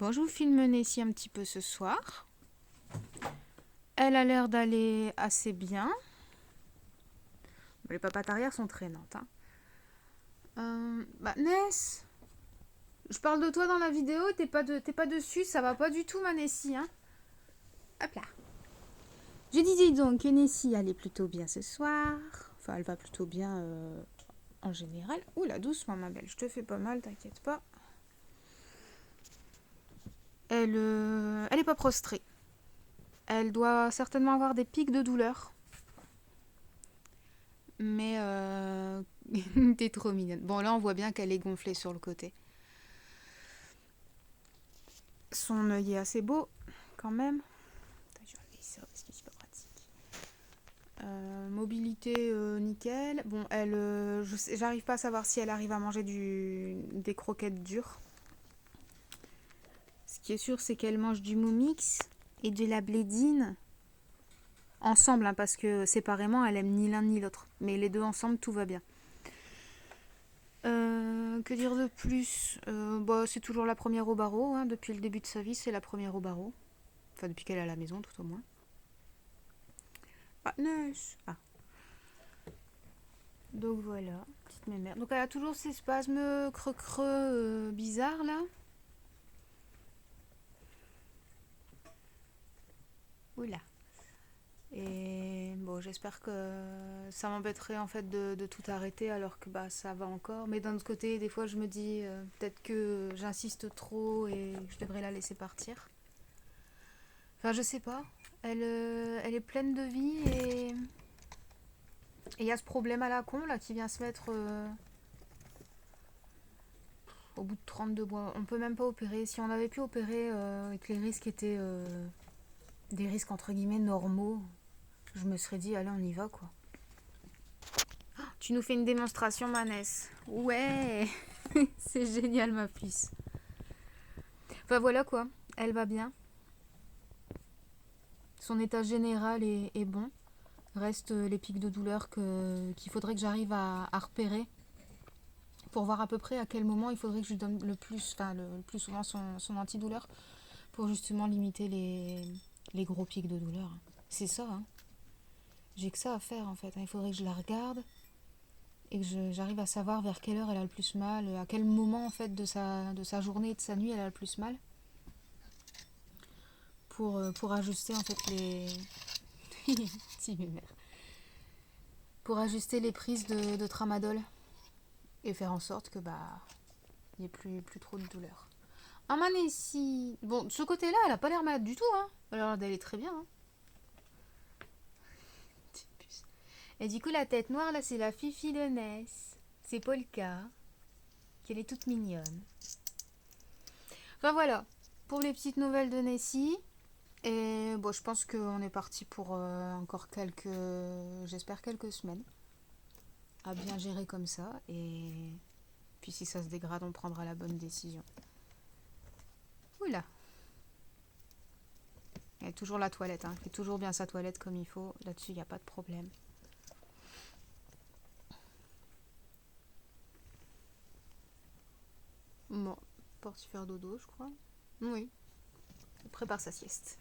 Bon, je vous filme Nessie un petit peu ce soir. Elle a l'air d'aller assez bien. Les papates arrière sont traînantes. Ness, je parle de toi dans la vidéo, t'es pas dessus, ça va pas du tout ma Nessie. Hop là. Je disais donc que Nessie allait plutôt bien ce soir. Enfin, elle va plutôt bien en général. Oula, doucement ma belle, je te fais pas mal, t'inquiète pas. Elle est pas prostrée. Elle doit certainement avoir des pics de douleur. Mais t'es trop mignonne. Bon, là, on voit bien qu'elle est gonflée sur le côté. Son œil est assez beau, quand même. Attends, je vais enlever ça parce que c'est pas pratique. Mobilité, nickel. Bon, elle, j'arrive pas à savoir si elle arrive à manger des croquettes dures. Ce qui est sûr, c'est qu'elle mange du Moumix et de la blédine. Ensemble, parce que séparément, elle aime ni l'un ni l'autre. Mais les deux ensemble, tout va bien. Que dire de plus c'est toujours la première au barreau. Depuis le début de sa vie, c'est la première au barreau. Enfin, depuis qu'elle est à la maison, tout au moins. Ah, neige. Ah. Donc voilà, petite mémère. Donc elle a toujours ces spasmes creux bizarres, là. Oula. Et bon, j'espère que ça m'embêterait en fait de tout arrêter alors que ça va encore. Mais d'un autre côté, des fois je me dis peut-être que j'insiste trop et je devrais la laisser partir. Enfin, je sais pas. Elle est pleine de vie et il y a ce problème à la con là qui vient se mettre au bout de 32 mois. On peut même pas opérer. Si on avait pu opérer et que les risques étaient des risques entre guillemets normaux, je me serais dit allez on y va quoi. Oh, tu nous fais une démonstration Manès. Ouais. C'est génial ma puce. Enfin voilà quoi. Elle va bien. Son état général est bon. Reste les pics de douleur qu'il faudrait que j'arrive à repérer pour voir à peu près à quel moment il faudrait que je lui donne le plus souvent son antidouleur pour justement limiter les gros pics de douleur. C'est ça, hein. J'ai que ça à faire en fait. Il faudrait que je la regarde et que j'arrive à savoir vers quelle heure elle a le plus mal, à quel moment en fait de sa journée et de sa nuit elle a le plus mal pour ajuster en fait les... pour ajuster les prises de tramadol et faire en sorte que il n'y ait plus trop de douleur. Ah Manessi. Bon, de ce côté-là, elle a pas l'air malade du tout, hein. Alors elle est très bien, hein. Et du coup, la tête noire, là, c'est la Fifi de Ness. C'est Polka. Qu'elle est toute mignonne. Enfin voilà, pour les petites nouvelles de Nessie. Et bon, je pense qu'on est parti pour encore j'espère quelques semaines. À bien gérer comme ça. Et puis si ça se dégrade, on prendra la bonne décision. Oula. Il y a toujours la toilette, hein. Il fait toujours bien sa toilette comme il faut. Là-dessus, il n'y a pas de problème. Bon, porte faire dodo, je crois. Oui. Il prépare sa sieste.